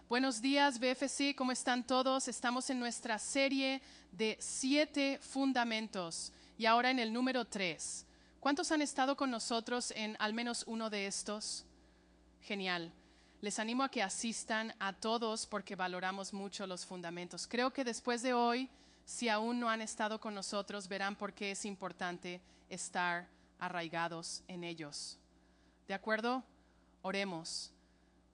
Buenos días, BFC, ¿cómo están todos? Estamos en nuestra serie de 7 fundamentos y ahora en el número 3. ¿Cuántos han estado con nosotros en al menos uno de estos? Genial. Les animo a que asistan a todos porque valoramos mucho los fundamentos. Creo que después de hoy, si aún no han estado con nosotros, verán por qué es importante estar arraigados en ellos. ¿De acuerdo? Oremos.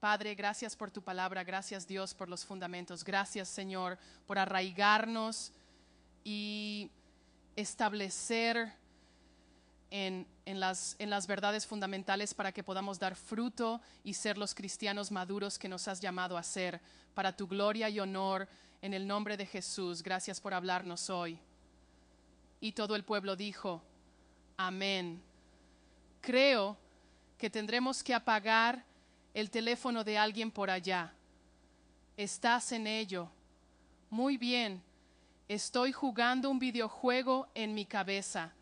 Padre, gracias por tu palabra, gracias Dios por los fundamentos, gracias Señor por arraigarnos y establecer en las verdades fundamentales para que podamos dar fruto y ser los cristianos maduros que nos has llamado a ser, para tu gloria y honor, en el nombre de Jesús. Gracias por hablarnos hoy. Y todo el pueblo dijo, amén. Creo que tendremos que apagar el teléfono de alguien por allá. ¿Estás en ello? Muy bien. Estoy jugando un videojuego en mi cabeza.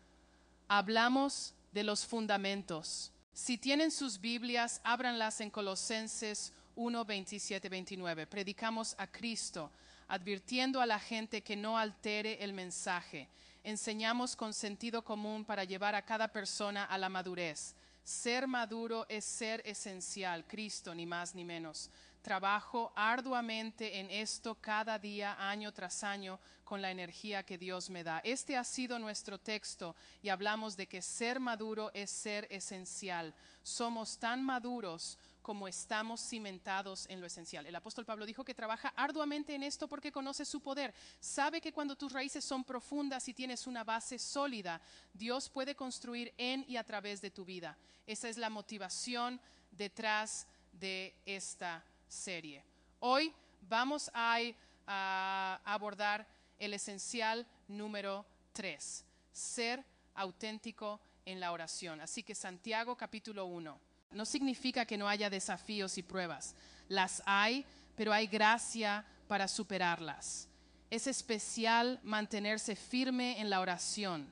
Hablamos de los fundamentos. Si tienen sus Biblias, ábranlas en Colosenses 1, 27, 29. Predicamos a Cristo, advirtiendo a la gente que no altere el mensaje. Enseñamos con sentido común para llevar a cada persona a la madurez. Ser maduro es ser esencial, Cristo, ni más ni menos. Trabajo arduamente en esto cada día, año tras año, con la energía que Dios me da. Este ha sido nuestro texto y hablamos de que ser maduro es ser esencial. Somos tan maduros como estamos cimentados en lo esencial. El apóstol Pablo dijo que trabaja arduamente en esto porque conoce su poder. Sabe que cuando tus raíces son profundas y tienes una base sólida, Dios puede construir en y a través de tu vida. Esa es la motivación detrás de esta serie. Hoy vamos a abordar el esencial número 3, ser auténtico en la oración. Así que Santiago capítulo 1. No significa que no haya desafíos y pruebas. Las hay, pero hay gracia para superarlas. Es especial mantenerse firme en la oración.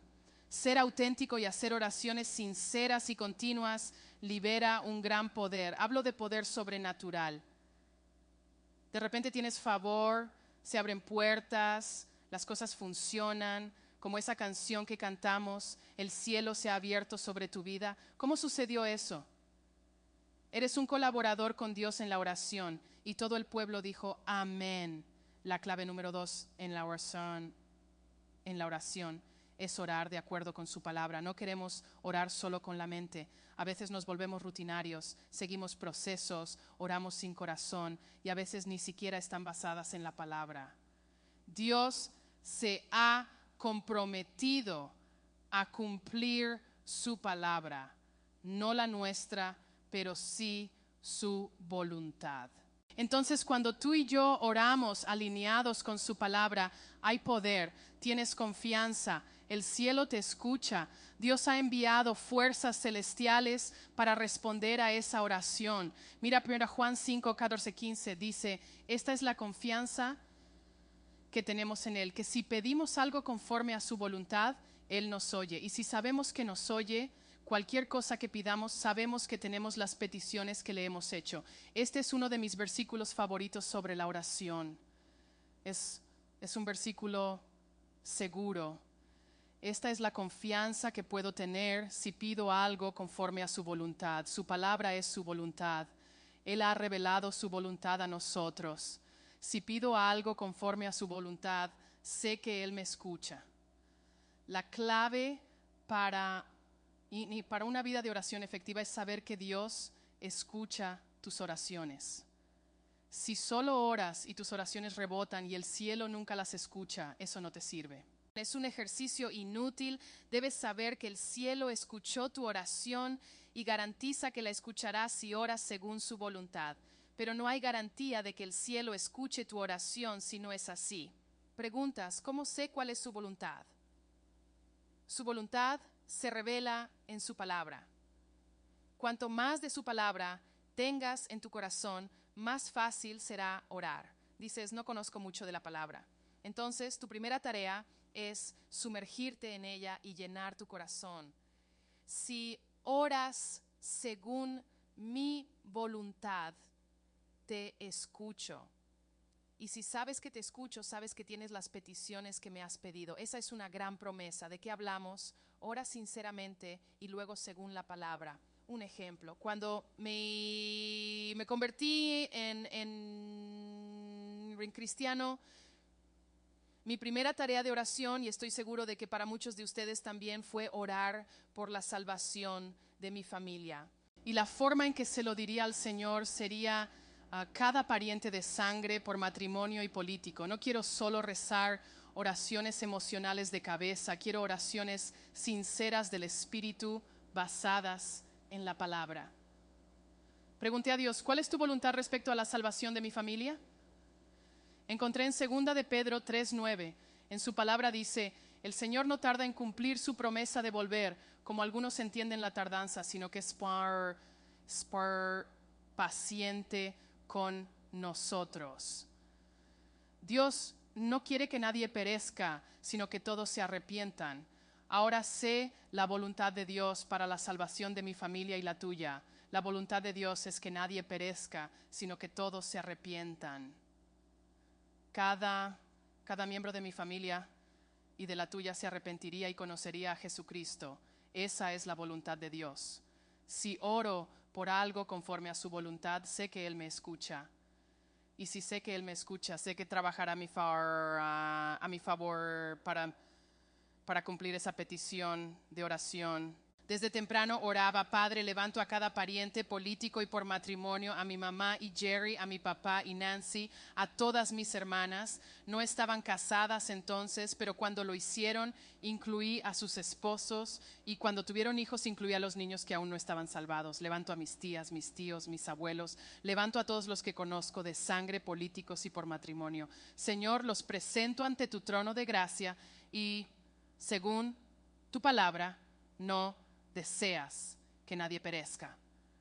Ser auténtico y hacer oraciones sinceras y continuas libera un gran poder. Hablo de poder sobrenatural. De repente tienes favor, se abren puertas, las cosas funcionan, como esa canción que cantamos, el cielo se ha abierto sobre tu vida. ¿Cómo sucedió eso? Eres un colaborador con Dios en la oración y todo el pueblo dijo amén. La clave número 2 en la oración es orar de acuerdo con su palabra. No queremos orar solo con la mente. A veces nos volvemos rutinarios, seguimos procesos, oramos sin corazón y a veces ni siquiera están basadas en la palabra. Dios se ha comprometido a cumplir su palabra, no la nuestra, pero sí su voluntad. Entonces, cuando tú y yo oramos alineados con su palabra, hay poder, tienes confianza, el cielo te escucha. Dios ha enviado fuerzas celestiales para responder a esa oración. Mira 1 Juan 5, 14, 15, dice, esta es la confianza que tenemos en Él, que si pedimos algo conforme a su voluntad, Él nos oye. Y si sabemos que nos oye, cualquier cosa que pidamos, sabemos que tenemos las peticiones que le hemos hecho. Este es uno de mis versículos favoritos sobre la oración. Es un versículo seguro. Esta es la confianza que puedo tener si pido algo conforme a su voluntad. Su palabra es su voluntad. Él ha revelado su voluntad a nosotros. Si pido algo conforme a su voluntad, sé que Él me escucha. La clave para una vida de oración efectiva es saber que Dios escucha tus oraciones. Si solo oras y tus oraciones rebotan y el cielo nunca las escucha, eso no te sirve. Es un ejercicio inútil. Debes saber que el cielo escuchó tu oración y garantiza que la escuchará si oras según su voluntad. Pero no hay garantía de que el cielo escuche tu oración si no es así. Preguntas, ¿cómo sé cuál es su voluntad? Su voluntad se revela en su palabra. Cuanto más de su palabra tengas en tu corazón, más fácil será orar. Dices, no conozco mucho de la palabra. Entonces, tu primera tarea es sumergirte en ella y llenar tu corazón. Si oras según mi voluntad, te escucho. Y si sabes que te escucho, sabes que tienes las peticiones que me has pedido. Esa es una gran promesa. ¿De qué hablamos? Ora sinceramente y luego según la palabra. Un ejemplo, cuando me convertí en cristiano, mi primera tarea de oración, y estoy seguro de que para muchos de ustedes también, fue orar por la salvación de mi familia. Y la forma en que se lo diría al Señor sería a cada pariente de sangre por matrimonio y político. No quiero solo rezar oraciones emocionales de cabeza, quiero oraciones sinceras del Espíritu basadas en la palabra. Pregunté a Dios, ¿cuál es tu voluntad respecto a la salvación de mi familia? Encontré en 2 de Pedro 3:9, en su palabra dice, el Señor no tarda en cumplir su promesa de volver, como algunos entienden la tardanza, sino que es paciente con nosotros. Dios no quiere que nadie perezca, sino que todos se arrepientan. Ahora sé la voluntad de Dios para la salvación de mi familia y la tuya. La voluntad de Dios es que nadie perezca, sino que todos se arrepientan. Cada miembro de mi familia y de la tuya se arrepentiría y conocería a Jesucristo. Esa es la voluntad de Dios. Si oro por algo conforme a su voluntad, sé que Él me escucha. Y si sé que Él me escucha, sé que trabajará a mi favor para cumplir esa petición de oración. Desde temprano oraba, Padre, levanto a cada pariente político y por matrimonio, a mi mamá y Jerry, a mi papá y Nancy, a todas mis hermanas. No estaban casadas entonces, pero cuando lo hicieron, incluí a sus esposos y cuando tuvieron hijos, incluí a los niños que aún no estaban salvados. Levanto a mis tías, mis tíos, mis abuelos, levanto a todos los que conozco de sangre, políticos y por matrimonio. Señor, los presento ante tu trono de gracia y, según tu palabra, no deseas que nadie perezca,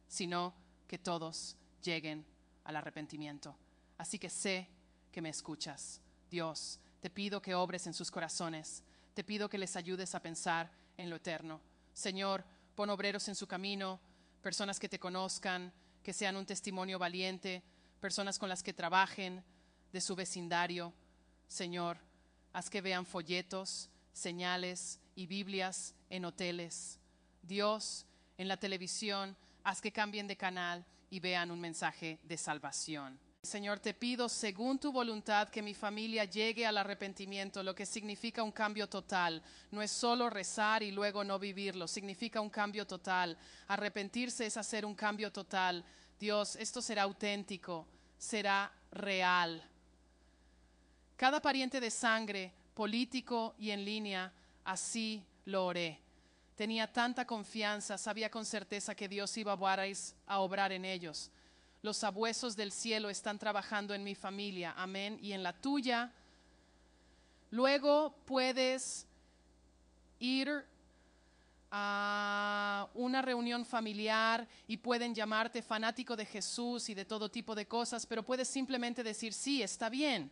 sino que todos lleguen al arrepentimiento. Así que sé que me escuchas. Dios, te pido que obres en sus corazones. Te pido que les ayudes a pensar en lo eterno. Señor, pon obreros en su camino, personas que te conozcan, que sean un testimonio valiente, personas con las que trabajen de su vecindario. Señor, haz que vean folletos, señales y Biblias en hoteles. Dios, en la televisión, haz que cambien de canal y vean un mensaje de salvación. Señor, te pido, según tu voluntad, que mi familia llegue al arrepentimiento, lo que significa un cambio total. No es solo rezar y luego no vivirlo, significa un cambio total. Arrepentirse es hacer un cambio total. Dios, esto será auténtico, será real. Cada pariente de sangre, político y en línea, así lo oré. Tenía tanta confianza, sabía con certeza que Dios iba a obrar en ellos. Los sabuesos del cielo están trabajando en mi familia, amén, y en la tuya. Luego puedes ir a una reunión familiar y pueden llamarte fanático de Jesús y de todo tipo de cosas, pero puedes simplemente decir, sí, está bien,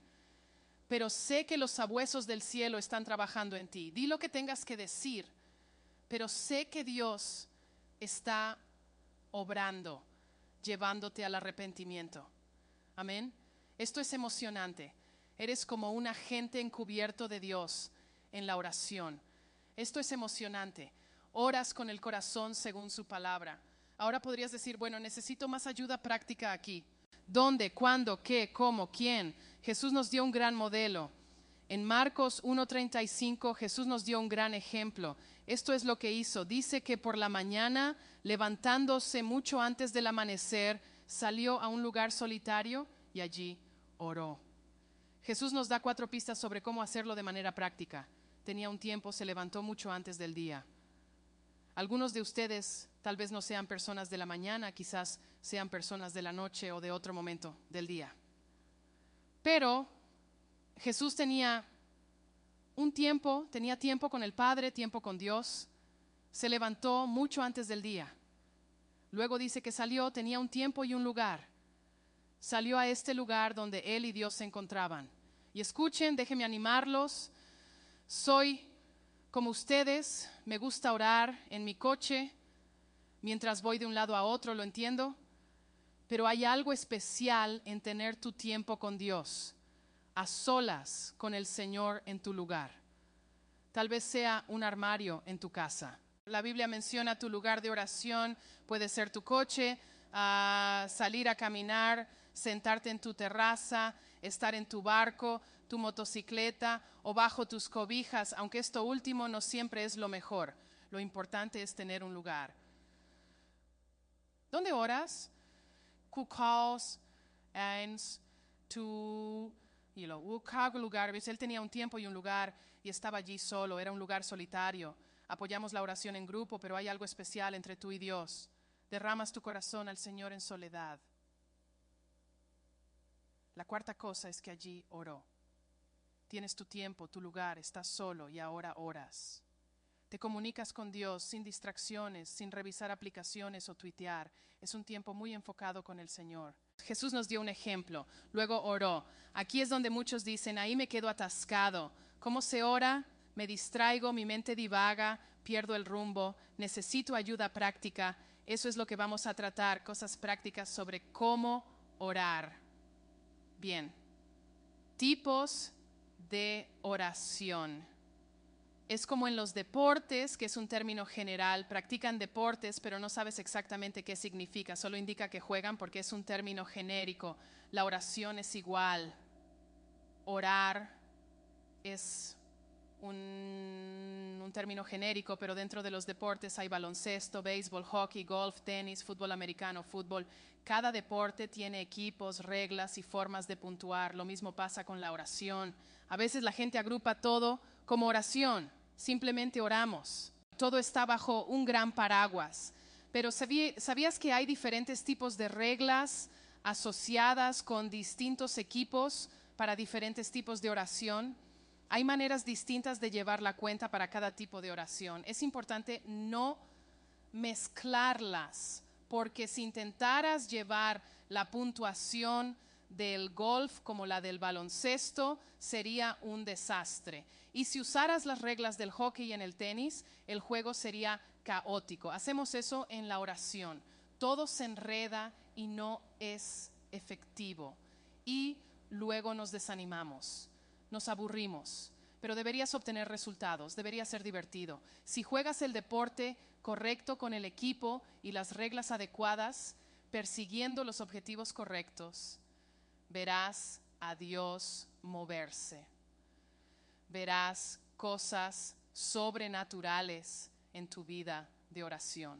pero sé que los sabuesos del cielo están trabajando en ti. Di lo que tengas que decir, pero sé que Dios está obrando, llevándote al arrepentimiento. Amén. Esto es emocionante. Eres como un agente encubierto de Dios en la oración. Esto es emocionante. Oras con el corazón según su palabra. Ahora podrías decir, bueno, necesito más ayuda práctica aquí. ¿Dónde? ¿Cuándo? ¿Qué? ¿Cómo? ¿Quién? Jesús nos dio un gran modelo. En Marcos 1:35 Jesús nos dio un gran ejemplo. Esto es lo que hizo. Dice que por la mañana, levantándose mucho antes del amanecer, salió a un lugar solitario y allí oró. Jesús nos da 4 pistas sobre cómo hacerlo de manera práctica. Tenía un tiempo, se levantó mucho antes del día. Algunos de ustedes tal vez no sean personas de la mañana, quizás sean personas de la noche o de otro momento del día. Pero Jesús tenía tiempo con el Padre, tiempo con Dios. Se levantó mucho antes del día. Luego dice que salió, tenía un tiempo y un lugar. Salió a este lugar donde Él y Dios se encontraban. Y escuchen, déjenme animarlos. Soy como ustedes, me gusta orar en mi coche mientras voy de un lado a otro, lo entiendo. Pero hay algo especial en tener tu tiempo con Dios, a solas con el Señor en tu lugar. Tal vez sea un armario en tu casa. La Biblia menciona tu lugar de oración, puede ser tu coche, salir a caminar, sentarte en tu terraza, estar en tu barco, tu motocicleta o bajo tus cobijas, aunque esto último no siempre es lo mejor. Lo importante es tener un lugar. ¿Dónde oras? Kukaos, eins, tu, cada lugar. Él tenía un tiempo y un lugar y estaba allí solo, era un lugar solitario. Apoyamos la oración en grupo, pero hay algo especial entre tú y Dios. Derramas tu corazón al Señor en soledad. La cuarta cosa es que allí oró. Tienes tu tiempo, tu lugar, estás solo y ahora oras. Te comunicas con Dios sin distracciones, sin revisar aplicaciones o tuitear. Es un tiempo muy enfocado con el Señor. Jesús nos dio un ejemplo, luego oró. Aquí es donde muchos dicen, ahí me quedo atascado. ¿Cómo se ora? Me distraigo, mi mente divaga, pierdo el rumbo, necesito ayuda práctica. Eso es lo que vamos a tratar, cosas prácticas sobre cómo orar. Bien, tipos de oración. Es como en los deportes, que es un término general, practican deportes, pero no sabes exactamente qué significa, solo indica que juegan porque es un término genérico. La oración es igual. Orar es un término genérico, pero dentro de los deportes hay baloncesto, béisbol, hockey, golf, tenis, fútbol americano, fútbol. Cada deporte tiene equipos, reglas y formas de puntuar. Lo mismo pasa con la oración. A veces la gente agrupa todo como oración. Simplemente oramos. Todo está bajo un gran paraguas. Pero ¿sabías que hay diferentes tipos de reglas asociadas con distintos equipos para diferentes tipos de oración? Hay maneras distintas de llevar la cuenta para cada tipo de oración. Es importante no mezclarlas, porque si intentaras llevar la puntuación del golf como la del baloncesto, sería un desastre. Y si usaras las reglas del hockey en el tenis, el juego sería caótico. Hacemos eso en la oración. Todo se enreda y no es efectivo. Y luego nos desanimamos, nos aburrimos. Pero deberías obtener resultados, debería ser divertido. Si juegas el deporte correcto con el equipo y las reglas adecuadas, persiguiendo los objetivos correctos, verás a Dios moverse. Verás cosas sobrenaturales en tu vida de oración.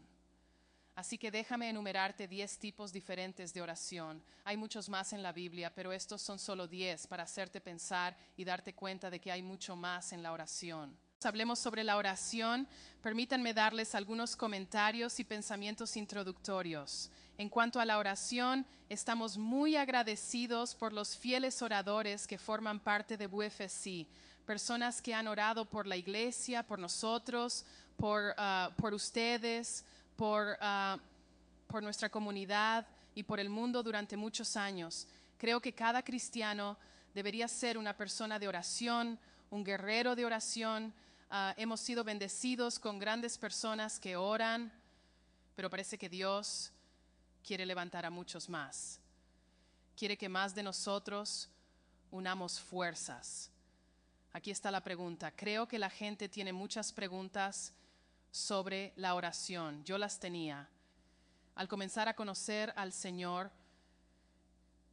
Así que déjame enumerarte 10 tipos diferentes de oración. Hay muchos más en la Biblia, pero estos son solo 10 para hacerte pensar y darte cuenta de que hay mucho más en la oración. Hablemos sobre la oración. Permítanme darles algunos comentarios y pensamientos introductorios. En cuanto a la oración, estamos muy agradecidos por los fieles oradores que forman parte de WFC. Personas que han orado por la iglesia, por nosotros, por ustedes, por nuestra comunidad y por el mundo durante muchos años. Creo que cada cristiano debería ser una persona de oración, un guerrero de oración. Hemos sido bendecidos con grandes personas que oran, pero parece que Dios quiere levantar a muchos más. Quiere que más de nosotros unamos fuerzas. Aquí está la pregunta. Creo que la gente tiene muchas preguntas sobre la oración. Yo las tenía. Al comenzar a conocer al Señor,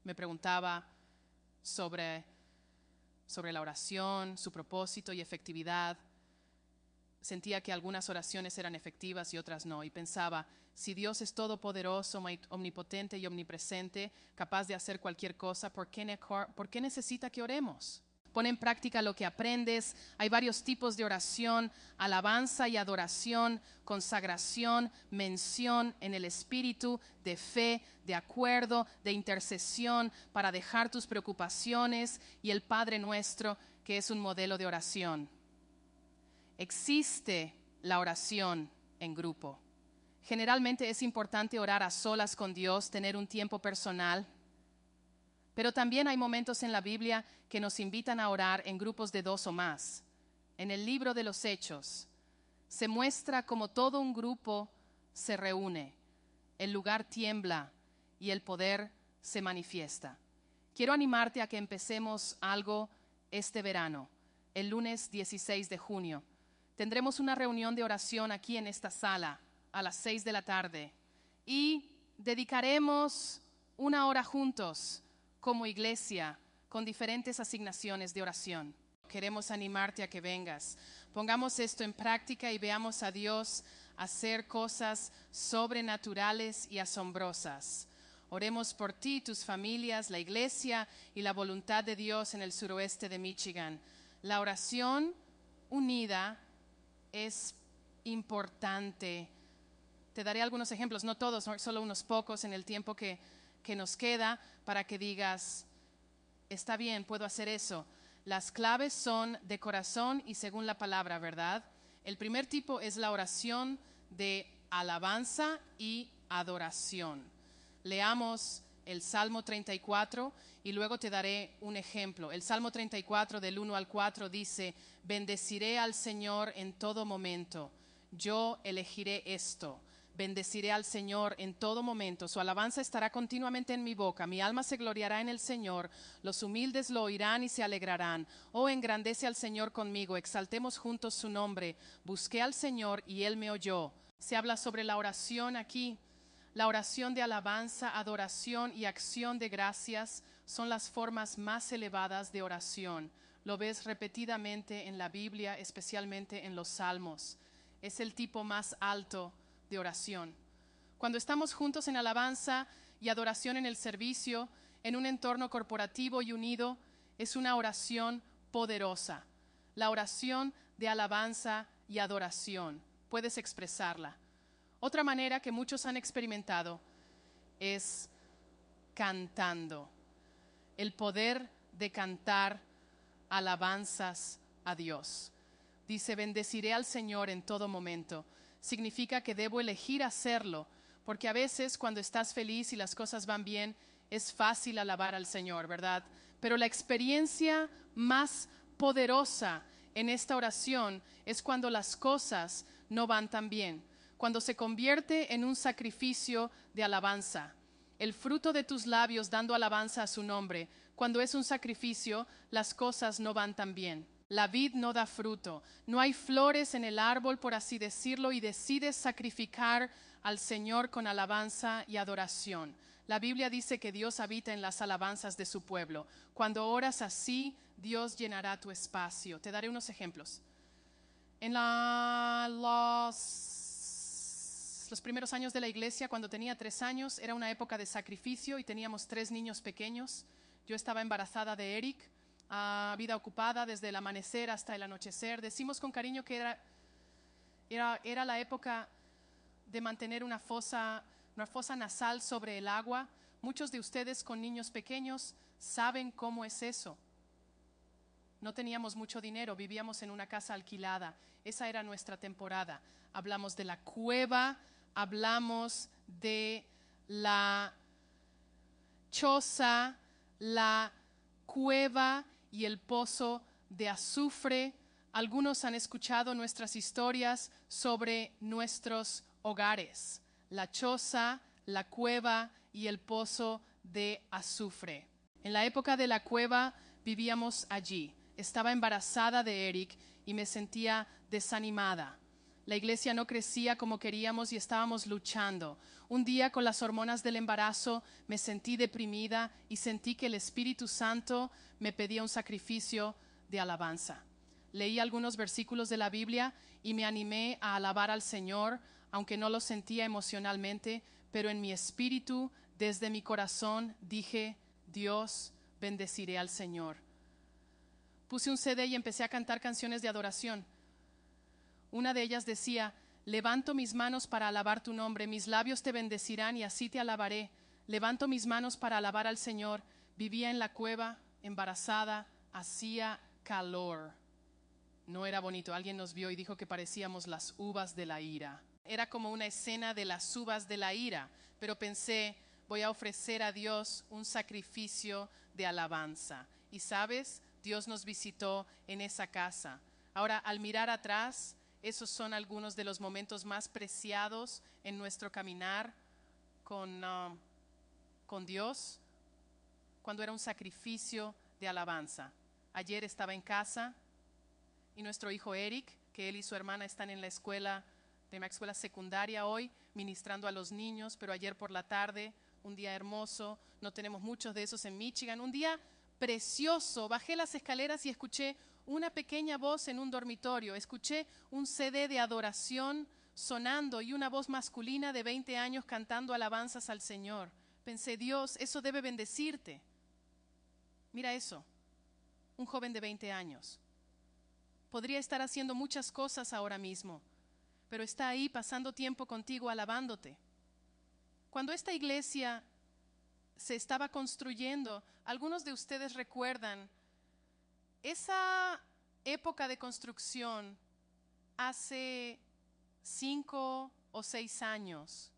me preguntaba sobre la oración, su propósito y efectividad. Sentía que algunas oraciones eran efectivas y otras no. Y pensaba, si Dios es todopoderoso, omnipotente y omnipresente, capaz de hacer cualquier cosa, ¿por qué necesita que oremos? Pon en práctica lo que aprendes. Hay varios tipos de oración: alabanza y adoración, consagración, mención en el espíritu, de fe, de acuerdo, de intercesión, para dejar tus preocupaciones, y el Padre Nuestro, que es un modelo de oración. Existe la oración en grupo. Generalmente es importante orar a solas con Dios, tener un tiempo personal. Pero también hay momentos en la Biblia que nos invitan a orar en grupos de 2 o más. En el libro de los Hechos se muestra cómo todo un grupo se reúne. El lugar tiembla y el poder se manifiesta. Quiero animarte a que empecemos algo este verano, el lunes 16 de junio. Tendremos una reunión de oración aquí en esta sala a las 6 de la tarde y dedicaremos una hora juntos como iglesia con diferentes asignaciones de oración. Queremos animarte a que vengas. Pongamos esto en práctica y veamos a Dios hacer cosas sobrenaturales y asombrosas. Oremos por ti, tus familias, la iglesia y la voluntad de Dios en el suroeste de Michigan. La oración unida es importante. Te daré algunos ejemplos, no todos, solo unos pocos en el tiempo que nos queda para que digas, está bien, puedo hacer eso. Las claves son de corazón y según la palabra, ¿verdad? El primer tipo es la oración de alabanza y adoración. Leamos el Salmo 34 y luego te daré un ejemplo. El Salmo 34 del 1 al 4 dice, bendeciré al Señor en todo momento. Yo elegiré esto. Bendeciré al Señor en todo momento. Su alabanza estará continuamente en mi boca. Mi alma se gloriará en el Señor. Los humildes lo oirán y se alegrarán. Oh, engrandece al Señor conmigo. Exaltemos juntos su nombre. Busqué al Señor y Él me oyó. Se habla sobre la oración aquí. La oración de alabanza, adoración y acción de gracias son las formas más elevadas de oración. Lo ves repetidamente en la Biblia, especialmente en los Salmos. Es el tipo más alto de oración. Cuando estamos juntos en alabanza y adoración en el servicio, en un entorno corporativo y unido, es una oración poderosa. La oración de alabanza y adoración. Puedes expresarla. Otra manera que muchos han experimentado es cantando. El poder de cantar alabanzas a Dios. Dice, bendeciré al Señor en todo momento. Significa que debo elegir hacerlo, porque a veces cuando estás feliz y las cosas van bien, es fácil alabar al Señor, ¿verdad? Pero la experiencia más poderosa en esta oración es cuando las cosas no van tan bien, cuando se convierte en un sacrificio de alabanza. El fruto de tus labios dando alabanza a su nombre, cuando es un sacrificio, las cosas no van tan bien. La vid no da fruto, no hay flores en el árbol, por así decirlo, y decides sacrificar al Señor con alabanza y adoración. La Biblia dice que Dios habita en las alabanzas de su pueblo. Cuando oras así, Dios llenará tu espacio. Te daré unos ejemplos. En los primeros años de la iglesia, cuando tenía 3 años, era una época de sacrificio y teníamos 3 niños pequeños. Yo estaba embarazada de Eric, vida ocupada desde el amanecer hasta el anochecer. Decimos con cariño que era la época de mantener una fosa nasal sobre el agua. Muchos de ustedes con niños pequeños saben cómo es eso. No teníamos mucho dinero, vivíamos en una casa alquilada. Esa era nuestra temporada. Hablamos de la cueva, hablamos de la choza, la cueva y el pozo de azufre. Algunos han escuchado nuestras historias sobre nuestros hogares. La choza, la cueva y el pozo de azufre. En la época de la cueva vivíamos allí. Estaba embarazada de Eric y me sentía desanimada. La iglesia no crecía como queríamos y estábamos luchando. Un día, con las hormonas del embarazo, me sentí deprimida y sentí que el Espíritu Santo me pedía un sacrificio de alabanza. Leí algunos versículos de la Biblia y me animé a alabar al Señor, aunque no lo sentía emocionalmente, pero en mi espíritu, desde mi corazón, dije, Dios, bendeciré al Señor. Puse un CD y empecé a cantar canciones de adoración. Una de ellas decía, levanto mis manos para alabar tu nombre, mis labios te bendecirán y así te alabaré. Levanto mis manos para alabar al Señor. Vivía en la cueva, embarazada, hacía calor. No era bonito. Alguien nos vio y dijo que parecíamos las uvas de la ira. Era como una escena de las uvas de la ira, pero pensé, voy a ofrecer a Dios un sacrificio de alabanza. Y sabes, Dios nos visitó en esa casa. Ahora, al mirar atrás, esos son algunos de los momentos más preciados en nuestro caminar con con Dios cuando era un sacrificio de alabanza. Ayer estaba en casa y nuestro hijo Eric, que él y su hermana están en la escuela, de una escuela secundaria hoy, ministrando a los niños, pero ayer por la tarde, un día hermoso, no tenemos muchos de esos en Michigan, un día precioso, bajé las escaleras y escuché una pequeña voz en un dormitorio, escuché un CD de adoración sonando y una voz masculina de 20 años cantando alabanzas al Señor. Pensé, Dios, eso debe bendecirte. Mira eso, un joven de 20 años. Podría estar haciendo muchas cosas ahora mismo, pero está ahí pasando tiempo contigo alabándote. Cuando esta iglesia se estaba construyendo, algunos de ustedes recuerdan esa época de construcción hace 5 o 6 años.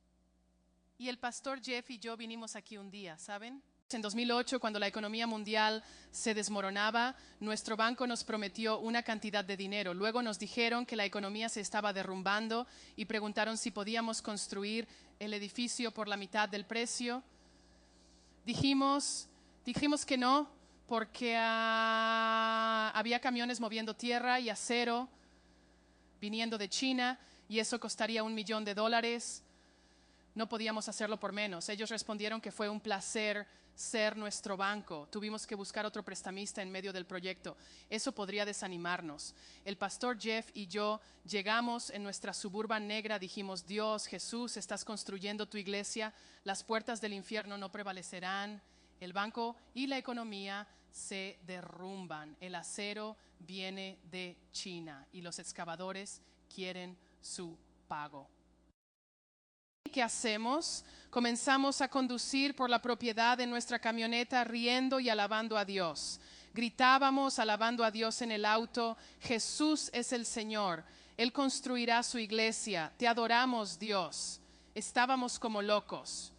Y el pastor Jeff y yo vinimos aquí un día, ¿saben? En 2008, cuando la economía mundial se desmoronaba, nuestro banco nos prometió una cantidad de dinero. Luego nos dijeron que la economía se estaba derrumbando y preguntaron si podíamos construir el edificio por la mitad del precio. Dijimos que no, porque había camiones moviendo tierra y acero viniendo de China y eso costaría $1 millón. No podíamos hacerlo por menos. Ellos respondieron que fue un placer ser nuestro banco. Tuvimos que buscar otro prestamista en medio del proyecto. Eso podría desanimarnos. El pastor Jeff y yo llegamos en nuestra Suburban negra, dijimos, Dios, Jesús, estás construyendo tu iglesia, las puertas del infierno no prevalecerán, el banco y la economía se derrumban, el acero viene de China y los excavadores quieren su pago. ¿Qué hacemos? Comenzamos a conducir por la propiedad de nuestra camioneta riendo y alabando a Dios. Gritábamos alabando a Dios en el auto, Jesús es el Señor, Él construirá su iglesia, te adoramos Dios. Estábamos como locos.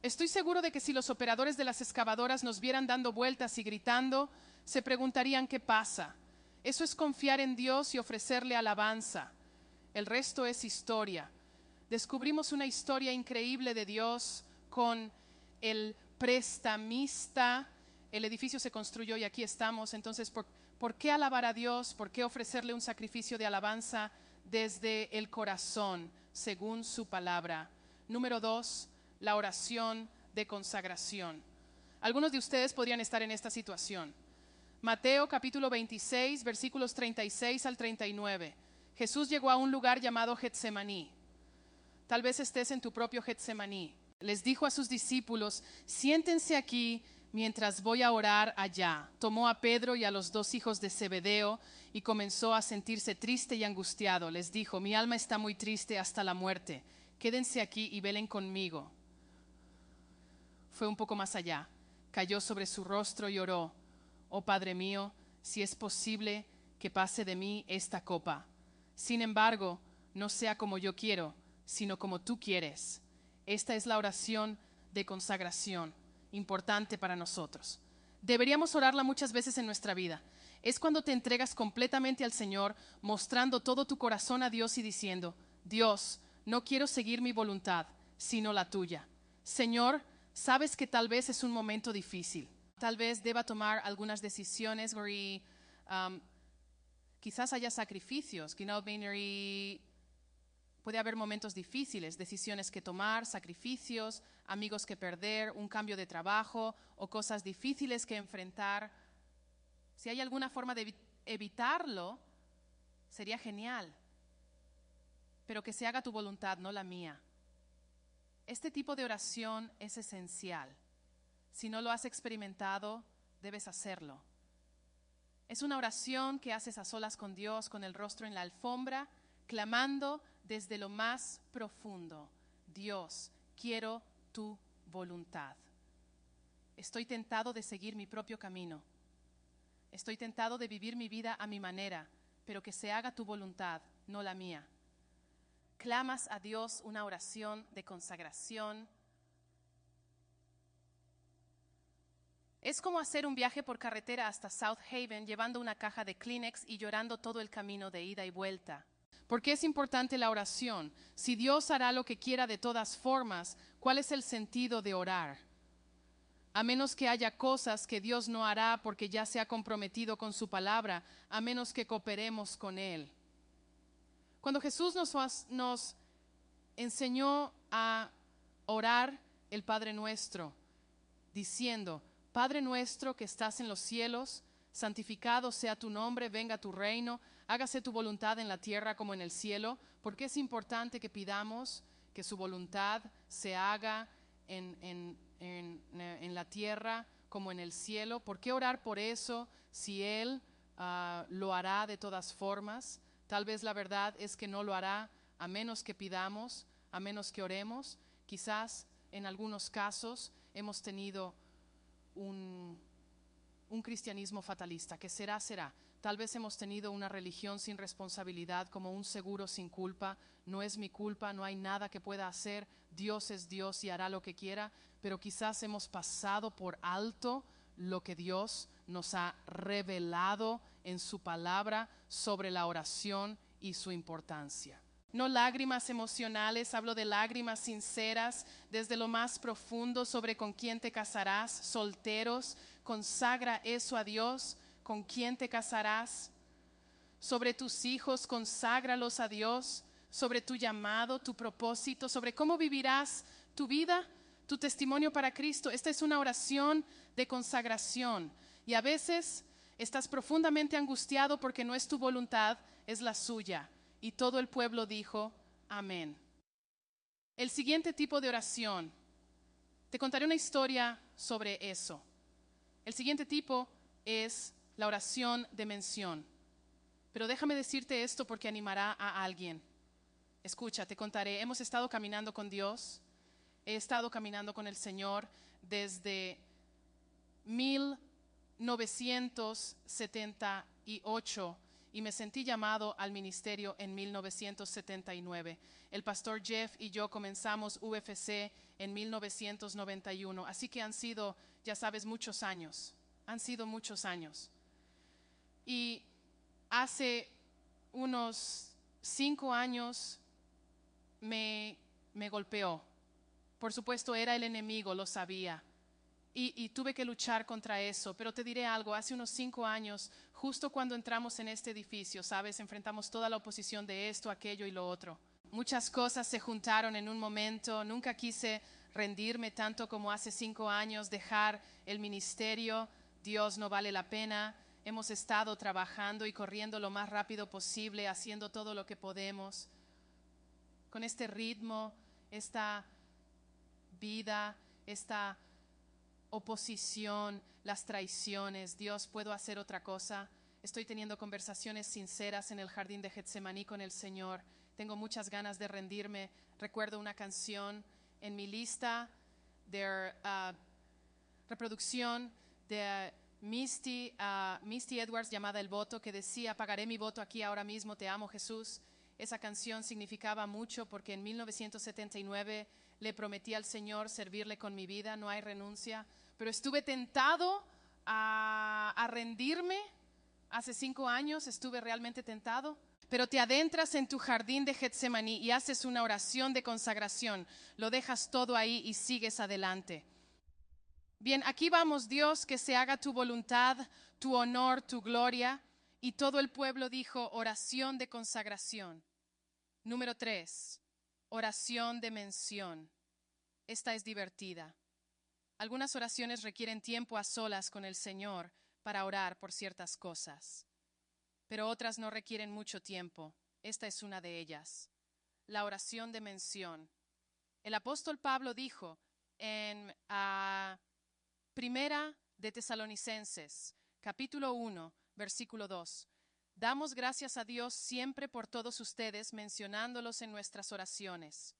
Estoy seguro de que si los operadores de las excavadoras nos vieran dando vueltas y gritando, se preguntarían qué pasa. Eso es confiar en Dios y ofrecerle alabanza. El resto es historia. Descubrimos una historia increíble de Dios con el prestamista. El edificio se construyó y aquí estamos. Entonces, ¿por qué alabar a Dios? ¿Por qué ofrecerle un sacrificio de alabanza desde el corazón, según su palabra? Número 2, la oración de consagración. Algunos de ustedes podrían estar en esta situación. Mateo capítulo 26, versículos 36 al 39. Jesús llegó a un lugar llamado Getsemaní. Tal vez estés en tu propio Getsemaní. Les dijo a sus discípulos, siéntense aquí mientras voy a orar allá. Tomó a Pedro y a los 2 hijos de Zebedeo y comenzó a sentirse triste y angustiado. Les dijo, mi alma está muy triste hasta la muerte. Quédense aquí y velen conmigo. Fue un poco más allá. Cayó sobre su rostro y oró, oh Padre mío, si es posible que pase de mí esta copa. Sin embargo, no sea como yo quiero, sino como tú quieres. Esta es la oración de consagración, importante para nosotros. Deberíamos orarla muchas veces en nuestra vida. Es cuando te entregas completamente al Señor, mostrando todo tu corazón a Dios y diciendo, Dios, no quiero seguir mi voluntad, sino la tuya. Señor, sabes que tal vez es un momento difícil. Tal vez deba tomar algunas decisiones y quizás haya sacrificios, puede haber momentos difíciles, decisiones que tomar, sacrificios, amigos que perder, un cambio de trabajo o cosas difíciles que enfrentar. Si hay alguna forma de evitarlo, sería genial. Pero que se haga tu voluntad, no la mía. Este tipo de oración es esencial. Si no lo has experimentado, debes hacerlo. Es una oración que haces a solas con Dios, con el rostro en la alfombra, clamando desde lo más profundo, Dios, quiero tu voluntad. Estoy tentado de seguir mi propio camino. Estoy tentado de vivir mi vida a mi manera, pero que se haga tu voluntad, no la mía. Clamas a Dios una oración de consagración. Es como hacer un viaje por carretera hasta South Haven llevando una caja de Kleenex y llorando todo el camino de ida y vuelta. ¿Por qué es importante la oración? Si Dios hará lo que quiera de todas formas, ¿cuál es el sentido de orar? a menos que haya cosas que Dios no hará porque ya se ha comprometido con su palabra, a menos que cooperemos con Él. Cuando Jesús nos enseñó a orar el Padre Nuestro, diciendo: Padre nuestro que estás en los cielos, santificado sea tu nombre, venga tu reino, hágase tu voluntad en la tierra como en el cielo. Porque es importante que pidamos que su voluntad se haga en la tierra como en el cielo. ¿Por qué orar por eso si Él lo hará de todas formas? Tal vez la verdad es que no lo hará a menos que pidamos, a menos que oremos. Quizás en algunos casos hemos tenido un cristianismo fatalista, que será, será. Tal vez hemos tenido una religión sin responsabilidad, como un seguro sin culpa. No es mi culpa, no hay nada que pueda hacer. Dios es Dios y hará lo que quiera. Pero quizás hemos pasado por alto lo que Dios nos ha revelado en su palabra sobre la oración y su importancia. No lágrimas emocionales, hablo de lágrimas sinceras desde lo más profundo sobre con quién te casarás. Solteros, consagra eso a Dios, con quién te casarás. Sobre tus hijos, conságralos a Dios. Sobre tu llamado, tu propósito, sobre cómo vivirás tu vida, tu testimonio para Cristo. Esta es una oración de consagración. Y a veces estás profundamente angustiado porque no es tu voluntad, es la suya. Y todo el pueblo dijo: amén. El siguiente tipo de oración, te contaré una historia sobre eso. El siguiente tipo es la oración de mención. Pero déjame decirte esto porque animará a alguien. Escucha, te contaré. Hemos estado caminando con Dios. He estado caminando con el Señor desde 1978 y me sentí llamado al ministerio en 1979. El pastor Jeff y yo comenzamos UFC en 1991, así que han sido, ya sabes, muchos años. Han sido muchos años. Y hace unos 5 años me golpeó. Por supuesto, era el enemigo, lo sabía. Y tuve que luchar contra eso. Pero te diré algo, hace unos 5 años, justo cuando entramos en este edificio, ¿sabes? Enfrentamos toda la oposición de esto, aquello y lo otro. Muchas cosas se juntaron en un momento. Nunca quise rendirme tanto como hace 5 años, dejar el ministerio. Dios, no vale la pena. Hemos estado trabajando y corriendo lo más rápido posible, haciendo todo lo que podemos. Con este ritmo, esta vida, esta oposición, las traiciones. Dios, ¿puedo hacer otra cosa? Estoy teniendo conversaciones sinceras en el jardín de Getsemaní con el Señor. Tengo muchas ganas de rendirme. Recuerdo una canción en mi lista de reproducción de Misty Edwards llamada El Voto, que decía: pagaré mi voto aquí ahora mismo, te amo Jesús. Esa canción significaba mucho porque en 1979 le prometí al Señor servirle con mi vida, no hay renuncia, pero estuve tentado a rendirme. Hace 5 años estuve realmente tentado. Pero te adentras en tu jardín de Getsemaní y haces una oración de consagración, lo dejas todo ahí y sigues adelante. Bien, aquí vamos. Dios, que se haga tu voluntad, tu honor, tu gloria. Y todo el pueblo dijo: oración de consagración. Número 3, oración de mención. Esta es divertida. Algunas oraciones requieren tiempo a solas con el Señor para orar por ciertas cosas, pero otras no requieren mucho tiempo. Esta es una de ellas, la oración de mención. El apóstol Pablo dijo en Primera de Tesalonicenses, capítulo 1, versículo 2: damos gracias a Dios siempre por todos ustedes, mencionándolos en nuestras oraciones.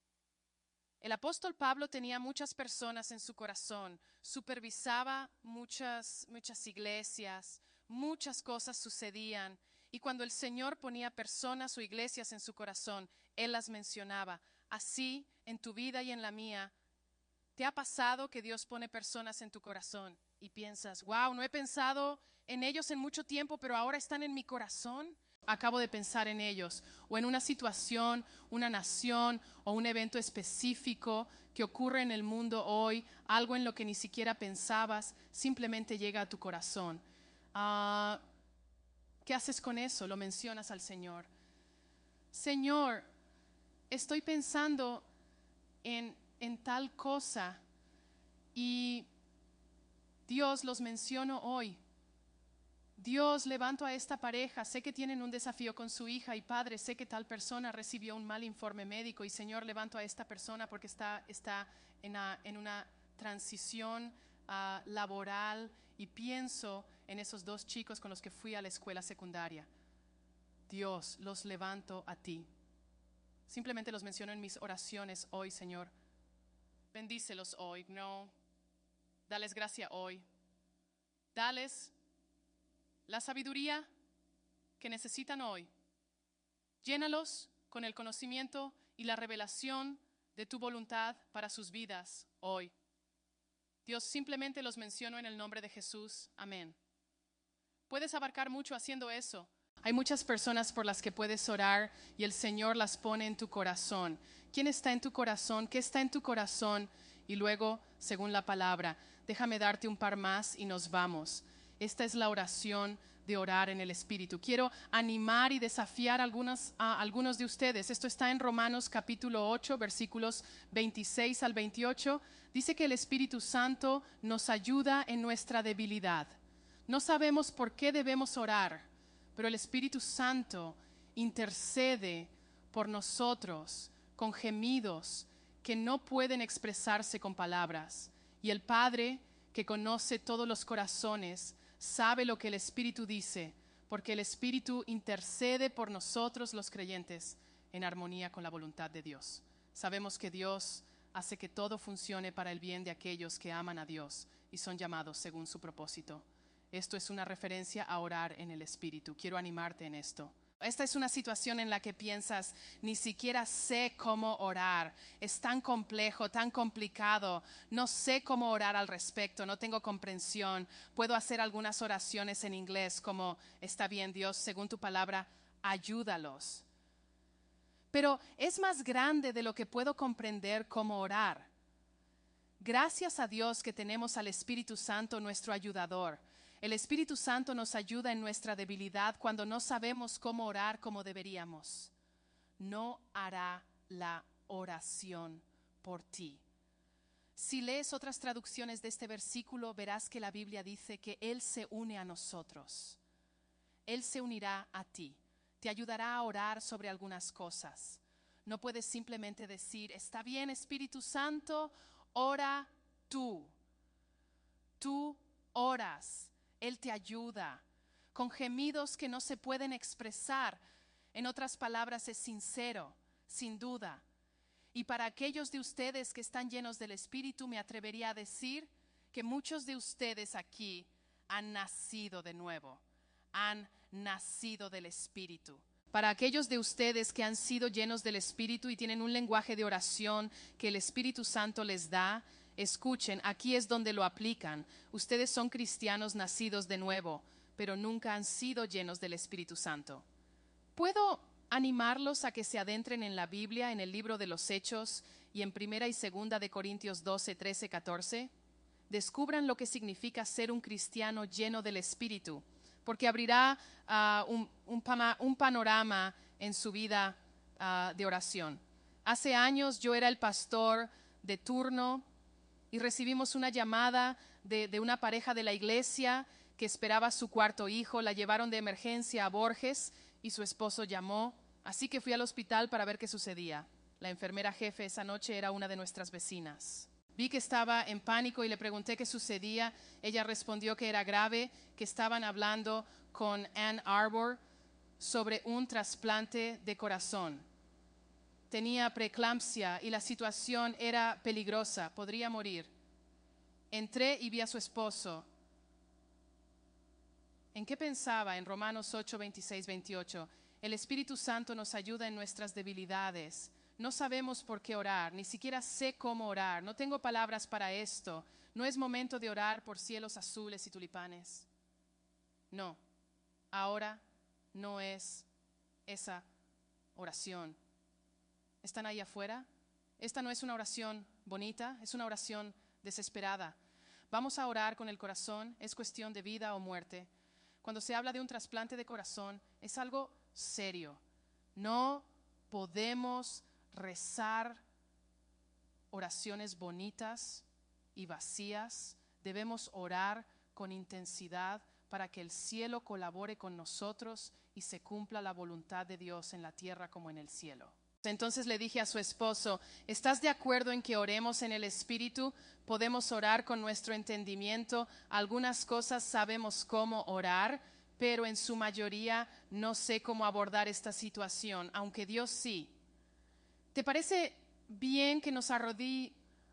El apóstol Pablo tenía muchas personas en su corazón, supervisaba muchas iglesias, muchas cosas sucedían, y cuando el Señor ponía personas o iglesias en su corazón, Él las mencionaba. Así, en tu vida y en la mía, ¿te ha pasado que Dios pone personas en tu corazón y piensas: wow, no he pensado en ellos en mucho tiempo, pero ahora están en mi corazón? acabo de pensar en ellos, o en una situación, una nación o un evento específico que ocurre en el mundo hoy, algo en lo que ni siquiera pensabas, simplemente llega a tu corazón. ¿Qué haces con eso? Lo mencionas al Señor. Señor, estoy pensando en tal cosa y Dios, los menciono hoy. Dios, levanto a esta pareja, sé que tienen un desafío con su hija y padre, sé que tal persona recibió un mal informe médico y Señor, levanto a esta persona porque está en una transición laboral y pienso en esos dos chicos con los que fui a la escuela secundaria. Dios, los levanto a ti. Simplemente los menciono en mis oraciones hoy, Señor. Bendícelos hoy, no. Dales gracia hoy. Dales la sabiduría que necesitan hoy. Llénalos con el conocimiento y la revelación de tu voluntad para sus vidas hoy. Dios, simplemente los menciono en el nombre de Jesús. Amén. Puedes abarcar mucho haciendo eso. Hay muchas personas por las que puedes orar y el Señor las pone en tu corazón. ¿Quién está en tu corazón? ¿Qué está en tu corazón? Y luego, según la palabra, déjame darte un par más y nos vamos. Esta es la oración de orar en el Espíritu. Quiero animar y desafiar a algunos de ustedes. Esto está en Romanos capítulo 8, versículos 26 al 28. Dice que el Espíritu Santo nos ayuda en nuestra debilidad. No sabemos por qué debemos orar, pero el Espíritu Santo intercede por nosotros con gemidos que no pueden expresarse con palabras. Y el Padre, que conoce todos los corazones, sabe lo que el Espíritu dice, porque el Espíritu intercede por nosotros los creyentes en armonía con la voluntad de Dios. Sabemos que Dios hace que todo funcione para el bien de aquellos que aman a Dios y son llamados según su propósito. Esto es una referencia a orar en el Espíritu. Quiero animarte en esto. Esta es una situación en la que piensas, ni siquiera sé cómo orar, es tan complejo, tan complicado, no sé cómo orar al respecto, no tengo comprensión, puedo hacer algunas oraciones en inglés como, está bien Dios, según tu palabra, ayúdalos. Pero es más grande de lo que puedo comprender cómo orar. Gracias a Dios que tenemos al Espíritu Santo, nuestro ayudador. El Espíritu Santo nos ayuda en nuestra debilidad cuando no sabemos cómo orar como deberíamos. No hará la oración por ti. Si lees otras traducciones de este versículo, verás que la Biblia dice que Él se une a nosotros. Él se unirá a ti. Te ayudará a orar sobre algunas cosas. No puedes simplemente decir, está bien Espíritu Santo, ora tú. Tú oras. Él te ayuda con gemidos que no se pueden expresar. En otras palabras, es sincero, sin duda. Y para aquellos de ustedes que están llenos del Espíritu, me atrevería a decir que muchos de ustedes aquí han nacido de nuevo, han nacido del Espíritu. Para aquellos de ustedes que han sido llenos del Espíritu y tienen un lenguaje de oración que el Espíritu Santo les da, escuchen, aquí es donde lo aplican. Ustedes son cristianos nacidos de nuevo, pero nunca han sido llenos del Espíritu Santo. ¿Puedo animarlos a que se adentren en la Biblia, en el libro de los Hechos y en 1 y 2 de Corintios 12, 13, 14? Descubran lo que significa ser un cristiano lleno del Espíritu, porque abrirá un panorama en su vida de oración. Hace años yo era el pastor de turno y recibimos una llamada de una pareja de la iglesia que esperaba su cuarto hijo. La llevaron de emergencia a Borges y su esposo llamó. Así que fui al hospital para ver qué sucedía. La enfermera jefe esa noche era una de nuestras vecinas. Vi que estaba en pánico y le pregunté qué sucedía. Ella respondió que era grave, que estaban hablando con Ann Arbor sobre un trasplante de corazón. Tenía preeclampsia y la situación era peligrosa, podría morir. Entré y vi a su esposo. ¿En qué pensaba? En Romanos 8, 26, 28. El Espíritu Santo nos ayuda en nuestras debilidades. No sabemos por qué orar, ni siquiera sé cómo orar. No tengo palabras para esto. No es momento de orar por cielos azules y tulipanes. No, ahora no es esa oración. ¿Están ahí afuera? Esta no es una oración bonita, es una oración desesperada. Vamos a orar con el corazón, es cuestión de vida o muerte. Cuando se habla de un trasplante de corazón, es algo serio. No podemos rezar oraciones bonitas y vacías. Debemos orar con intensidad para que el cielo colabore con nosotros y se cumpla la voluntad de Dios en la tierra como en el cielo. Entonces le dije a su esposo, ¿estás de acuerdo en que oremos en el Espíritu? Podemos orar con nuestro entendimiento. Algunas cosas sabemos cómo orar, pero en su mayoría no sé cómo abordar esta situación, aunque Dios sí. ¿Te parece bien que nos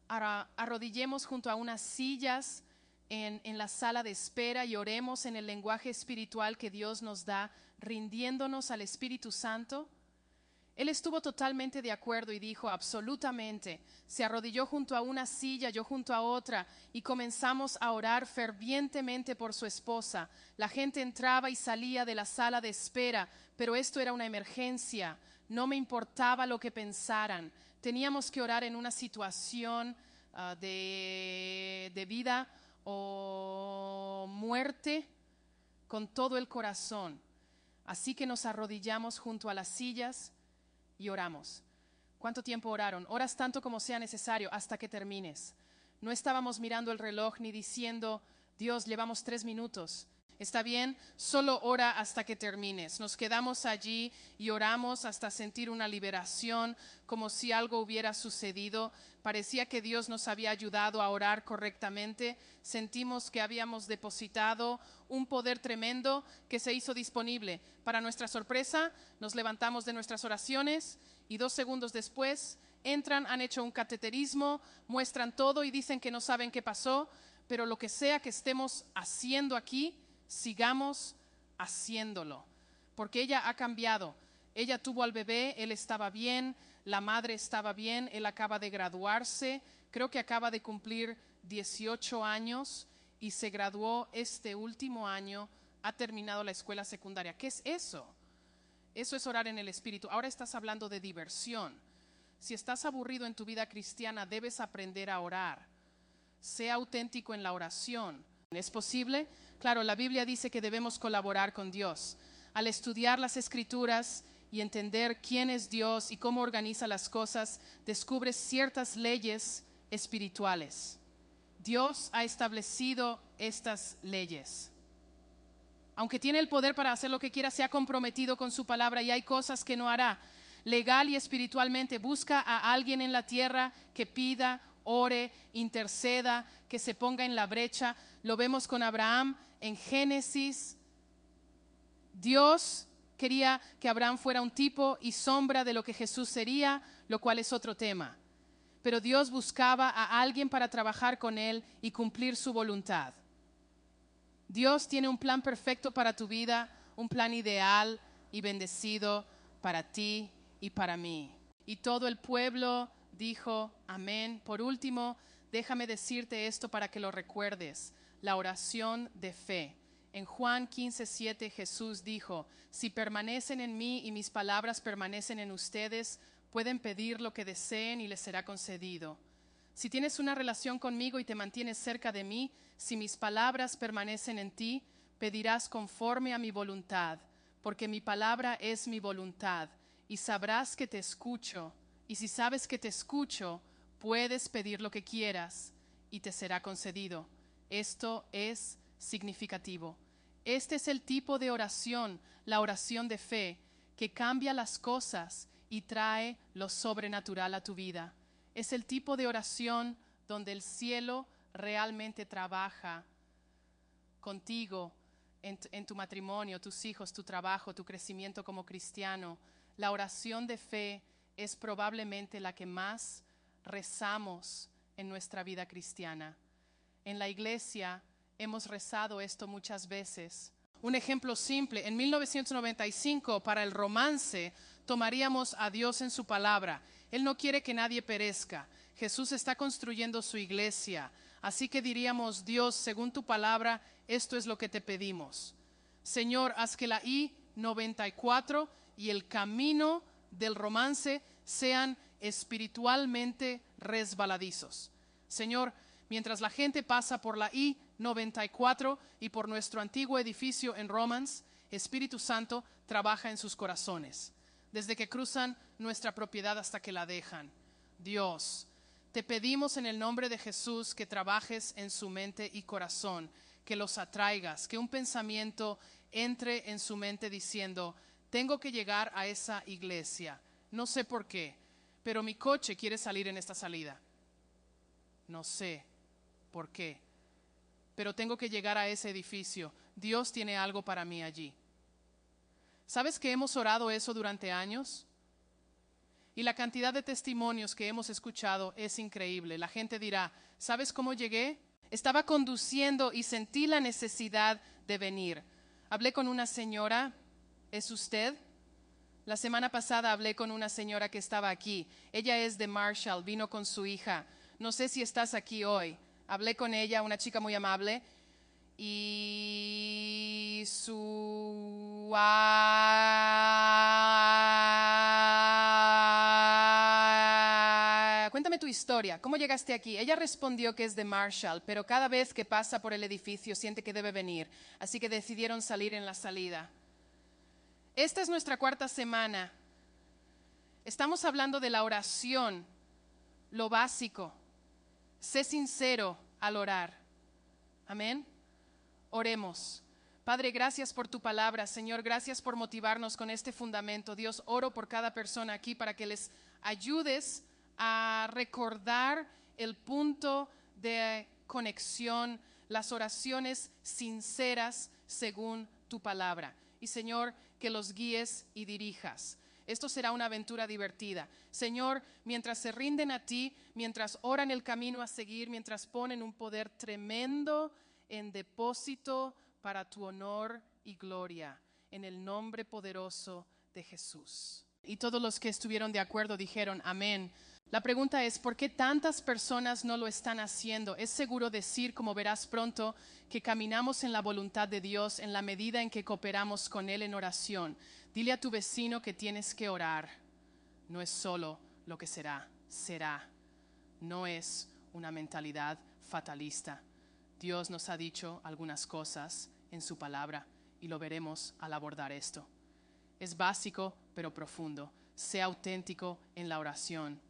arrodillemos junto a unas sillas en la sala de espera y oremos en el lenguaje espiritual que Dios nos da, rindiéndonos al Espíritu Santo? Él estuvo totalmente de acuerdo y dijo, absolutamente. Se arrodilló junto a una silla, yo junto a otra, y comenzamos a orar fervientemente por su esposa. La gente entraba y salía de la sala de espera, pero esto era una emergencia. No me importaba lo que pensaran. Teníamos que orar en una situación de vida o muerte con todo el corazón. Así que nos arrodillamos junto a las sillas y oramos. ¿Cuánto tiempo oraron? Oras tanto como sea necesario hasta que termines. No estábamos mirando el reloj ni diciendo, Dios, llevamos 3 minutos. ¿Está bien? Solo ora hasta que termines. Nos quedamos allí y oramos hasta sentir una liberación, como si algo hubiera sucedido. Parecía que Dios nos había ayudado a orar correctamente. Sentimos que habíamos depositado un poder tremendo que se hizo disponible. Para nuestra sorpresa, nos levantamos de nuestras oraciones y 2 segundos después entran, han hecho un cateterismo, muestran todo y dicen que no saben qué pasó, pero lo que sea que estemos haciendo aquí, sigamos haciéndolo, porque ella ha cambiado. Ella tuvo al bebé, él estaba bien, la madre estaba bien, él acaba de graduarse, creo que acaba de cumplir 18 años y se graduó este último año, ha terminado la escuela secundaria. ¿Qué es eso? Eso es orar en el Espíritu. Ahora estás hablando de diversión. Si estás aburrido en tu vida cristiana, debes aprender a orar. Sea auténtico en la oración. ¿Es posible? Claro, la Biblia dice que debemos colaborar con Dios. Al estudiar las Escrituras y entender quién es Dios y cómo organiza las cosas, descubres ciertas leyes espirituales. Dios ha establecido estas leyes. Aunque tiene el poder para hacer lo que quiera, se ha comprometido con su palabra y hay cosas que no hará. Legal y espiritualmente busca a alguien en la tierra que pida, ore, interceda, que se ponga en la brecha. Lo vemos con Abraham en Génesis. Dios quería que Abraham fuera un tipo y sombra de lo que Jesús sería, lo cual es otro tema. Pero Dios buscaba a alguien para trabajar con él y cumplir su voluntad. Dios tiene un plan perfecto para tu vida, un plan ideal y bendecido para ti y para mí. Y todo el pueblo dijo amén. Por último, déjame decirte esto para que lo recuerdes, la oración de fe. En Juan 15:7 Jesús dijo, si permanecen en mí y mis palabras permanecen en ustedes, pueden pedir lo que deseen y les será concedido. Si tienes una relación conmigo y te mantienes cerca de mí, si mis palabras permanecen en ti, pedirás conforme a mi voluntad, porque mi palabra es mi voluntad, y sabrás que te escucho. Y si sabes que te escucho, puedes pedir lo que quieras y te será concedido. Esto es significativo. Este es el tipo de oración, la oración de fe, que cambia las cosas y trae lo sobrenatural a tu vida. Es el tipo de oración donde el cielo realmente trabaja contigo en tu matrimonio, tus hijos, tu trabajo, tu crecimiento como cristiano. La oración de fe es probablemente la que más rezamos en nuestra vida cristiana. En la iglesia hemos rezado esto muchas veces. Un ejemplo simple, en 1995 para el romance tomaríamos a Dios en su palabra. Él no quiere que nadie perezca. Jesús está construyendo su iglesia. Así que diríamos, Dios, según tu palabra, esto es lo que te pedimos. Señor, haz que la I-94 y el camino del romance sean espiritualmente resbaladizos. Señor, mientras la gente pasa por la I-94 y por nuestro antiguo edificio en Romans, Espíritu Santo trabaja en sus corazones, desde que cruzan nuestra propiedad hasta que la dejan. Dios, te pedimos en el nombre de Jesús que trabajes en su mente y corazón, que los atraigas, que un pensamiento entre en su mente diciendo: tengo que llegar a esa iglesia, no sé por qué, pero mi coche quiere salir en esta salida. No sé por qué, pero tengo que llegar a ese edificio. Dios tiene algo para mí allí. ¿Sabes que hemos orado eso durante años? Y la cantidad de testimonios que hemos escuchado es increíble. La gente dirá: ¿sabes cómo llegué? Estaba conduciendo y sentí la necesidad de venir. Hablé con una señora. ¿Es usted? La semana pasada hablé con una señora que estaba aquí. Ella es de Marshall, vino con su hija. No sé si estás aquí hoy. Hablé con ella, una chica muy amable. Y su... Cuéntame tu historia. ¿Cómo llegaste aquí? Ella respondió que es de Marshall, pero cada vez que pasa por el edificio siente que debe venir. Así que decidieron salir en la salida. Esta es nuestra cuarta semana. Estamos hablando de la oración, lo básico. Sé sincero al orar. Amén. Oremos. Padre, gracias por tu palabra. Señor, gracias por motivarnos con este fundamento. Dios, oro por cada persona aquí para que les ayudes a recordar el punto de conexión, las oraciones sinceras según tu palabra. Y Señor, que los guíes y dirijas. Esto será una aventura divertida. Señor, mientras se rinden a ti, mientras oran el camino a seguir, mientras ponen un poder tremendo en depósito para tu honor y gloria, en el nombre poderoso de Jesús. Y todos los que estuvieron de acuerdo dijeron amén. La pregunta es, ¿por qué tantas personas no lo están haciendo? Es seguro decir, como verás pronto, que caminamos en la voluntad de Dios en la medida en que cooperamos con Él en oración. Dile a tu vecino que tienes que orar. No es solo lo que será, será. No es una mentalidad fatalista. Dios nos ha dicho algunas cosas en su palabra y lo veremos al abordar esto. Es básico pero profundo. Sea auténtico en la oración.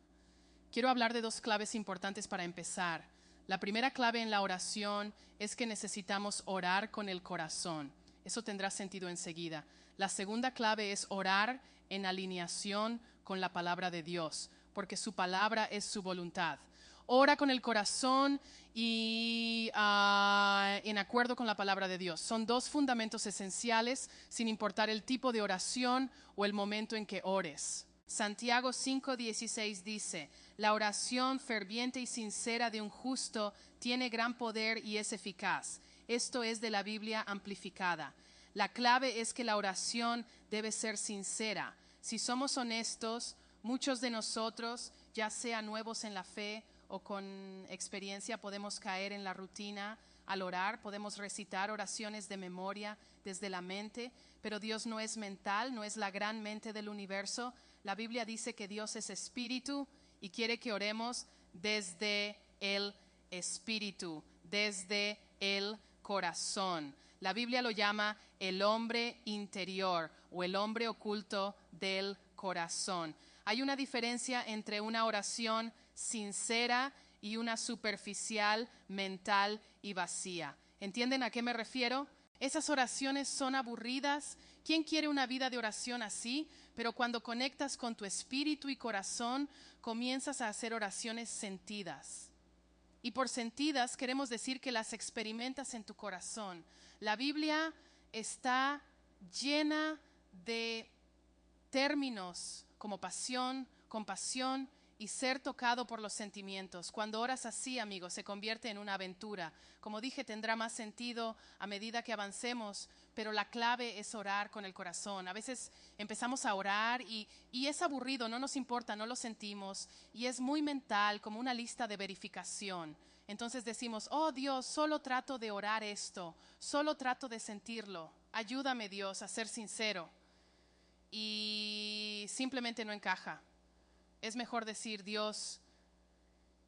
Quiero hablar de dos claves importantes para empezar. La primera clave en la oración es que necesitamos orar con el corazón. Eso tendrá sentido enseguida. La segunda clave es orar en alineación con la palabra de Dios, porque su palabra es su voluntad. Ora con el corazón y en acuerdo con la palabra de Dios. Son dos fundamentos esenciales, sin importar el tipo de oración o el momento en que ores. Santiago 5:16 dice: la oración ferviente y sincera de un justo tiene gran poder y es eficaz. Esto es de la Biblia amplificada. La clave es que la oración debe ser sincera. Si somos honestos, muchos de nosotros, ya sea nuevos en la fe o con experiencia, podemos caer en la rutina al orar, podemos recitar oraciones de memoria desde la mente, pero Dios no es mental, no es la gran mente del universo. La Biblia dice que Dios es espíritu y quiere que oremos desde el espíritu, desde el corazón. La Biblia lo llama el hombre interior o el hombre oculto del corazón. Hay una diferencia entre una oración sincera y una superficial, mental y vacía. ¿Entienden a qué me refiero? Esas oraciones son aburridas. ¿Quién quiere una vida de oración así? Pero cuando conectas con tu espíritu y corazón, comienzas a hacer oraciones sentidas. Y por sentidas queremos decir que las experimentas en tu corazón. La Biblia está llena de términos como pasión, compasión y ser tocado por los sentimientos. Cuando oras así, amigos, se convierte en una aventura. Como dije, tendrá más sentido a medida que avancemos, pero la clave es orar con el corazón. A veces empezamos a orar y es aburrido, no nos importa, no lo sentimos, y es muy mental, como una lista de verificación. Entonces decimos: oh Dios, solo trato de orar esto, solo trato de sentirlo. Ayúdame, Dios, a ser sincero. y simplemente no encaja. Es mejor decir, Dios,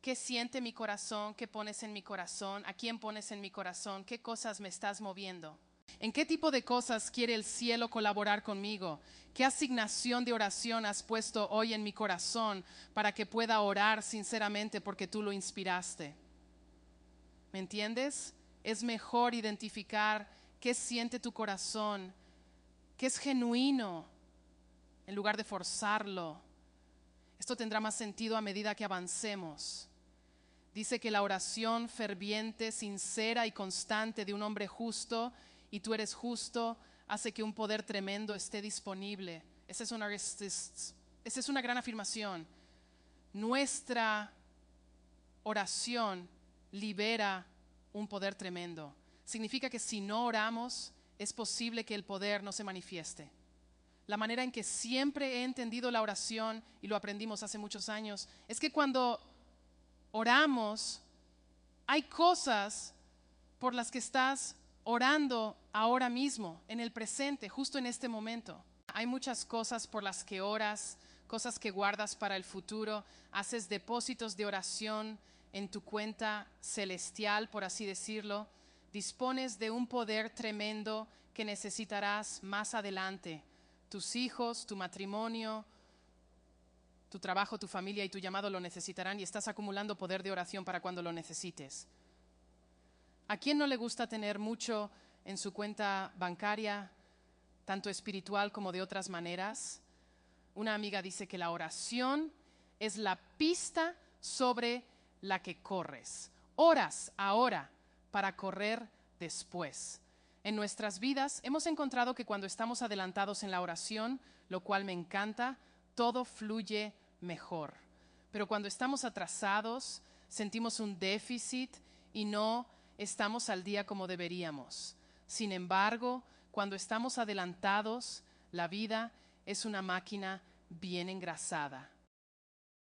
¿qué siente mi corazón? ¿Qué pones en mi corazón? ¿A quién pones en mi corazón? ¿Qué cosas me estás moviendo? ¿En qué tipo de cosas quiere el cielo colaborar conmigo? ¿Qué asignación de oración has puesto hoy en mi corazón para que pueda orar sinceramente porque tú lo inspiraste? ¿Me entiendes? Es mejor identificar qué siente tu corazón, qué es genuino, en lugar de forzarlo. Esto tendrá más sentido a medida que avancemos. Dice que la oración ferviente, sincera y constante de un hombre justo, y tú eres justo, hace que un poder tremendo esté disponible. Esa es una gran afirmación. Nuestra oración libera un poder tremendo. Significa que si no oramos, es posible que el poder no se manifieste. La manera en que siempre he entendido la oración, y lo aprendimos hace muchos años, es que cuando oramos, hay cosas por las que estás orando ahora mismo, en el presente, justo en este momento. Hay muchas cosas por las que oras, cosas que guardas para el futuro, haces depósitos de oración en tu cuenta celestial, por así decirlo. Dispones de un poder tremendo que necesitarás más adelante. Tus hijos, tu matrimonio, tu trabajo, tu familia y tu llamado lo necesitarán, y estás acumulando poder de oración para cuando lo necesites. ¿A quién no le gusta tener mucho en su cuenta bancaria, tanto espiritual como de otras maneras? Una amiga dice que la oración es la pista sobre la que corres. Oras ahora para correr después. En nuestras vidas hemos encontrado que cuando estamos adelantados en la oración, lo cual me encanta, todo fluye mejor. Pero cuando estamos atrasados, sentimos un déficit y no estamos al día como deberíamos. Sin embargo, cuando estamos adelantados, la vida es una máquina bien engrasada.